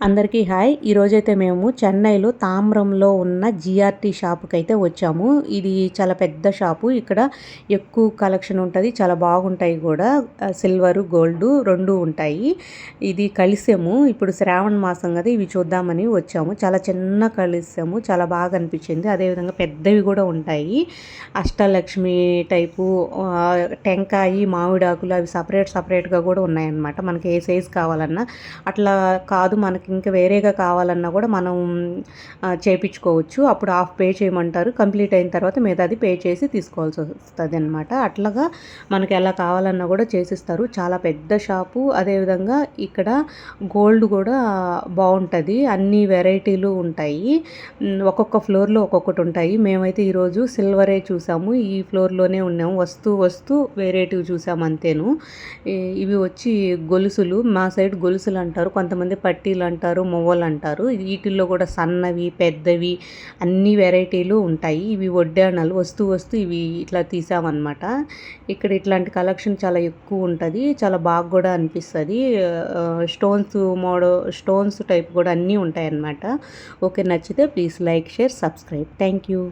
అందరికీ హాయ్. ఈరోజైతే మేము చెన్నైలో తాంబ్రంలో ఉన్న జిఆర్టీ షాపుకైతే వచ్చాము. ఇది చాలా పెద్ద షాపు. ఇక్కడ ఎక్కువ కలెక్షన్ ఉంటుంది, చాలా బాగుంటాయి కూడా. సిల్వరు గోల్డ్ రెండు ఉంటాయి. ఇది కలిసాము, ఇప్పుడు శ్రావణ మాసం కదా, ఇవి చూద్దామని వచ్చాము. చాలా చిన్న కలిసాము, చాలా బాగా అనిపించింది. అదేవిధంగా పెద్దవి కూడా ఉంటాయి. అష్టలక్ష్మి టైపు టెంకాయి, మామిడాకులు అవి సపరేట్గా కూడా ఉన్నాయన్నమాట. మనకి ఏ సైజు కావాలన్నా అట్లా కాదు, మనకి ఇంకా వేరేగా కావాలన్నా కూడా మనం చేయించుకోవచ్చు. అప్పుడు హాఫ్ పే చేయమంటారు, కంప్లీట్ అయిన తర్వాత మిగతాది పే చేసి తీసుకోవాల్సి వస్తుంది అనమాట. అట్లాగా మనకి ఎలా కావాలన్నా కూడా చేసిస్తారు. చాలా పెద్ద షాపు. అదేవిధంగా ఇక్కడ గోల్డ్ కూడా బాగుంటుంది, అన్ని వెరైటీలు ఉంటాయి. ఒక్కొక్క ఫ్లోర్లో ఒక్కొక్కటి ఉంటాయి. మేమైతే ఈరోజు సిల్వరే చూసాము, ఈ ఫ్లోర్లోనే ఉన్నాము. వస్తూ వేరేటివి చూసాము అంతేను. ఇవి వచ్చి గొలుసులు, మా సైడ్ గొలుసులు అంటారు, కొంతమంది పట్టీలు అంటారు, మువ్వలు అంటారు. వీటిల్లో కూడా సన్నవి పెద్దవి అన్ని వెరైటీలు ఉంటాయి. ఇవి వడ్డాణాలు. వస్తూ ఇవి ఇట్లా తీసామన్నమాట. ఇక్కడ ఇట్లాంటి కలెక్షన్ చాలా ఎక్కువ ఉంటుంది, చాలా బాగా కూడా అనిపిస్తుంది. స్టోన్స్ టైప్ కూడా అన్నీ ఉంటాయి అన్నమాట. ఓకే, నచ్చితే please like, share, subscribe. Thank you.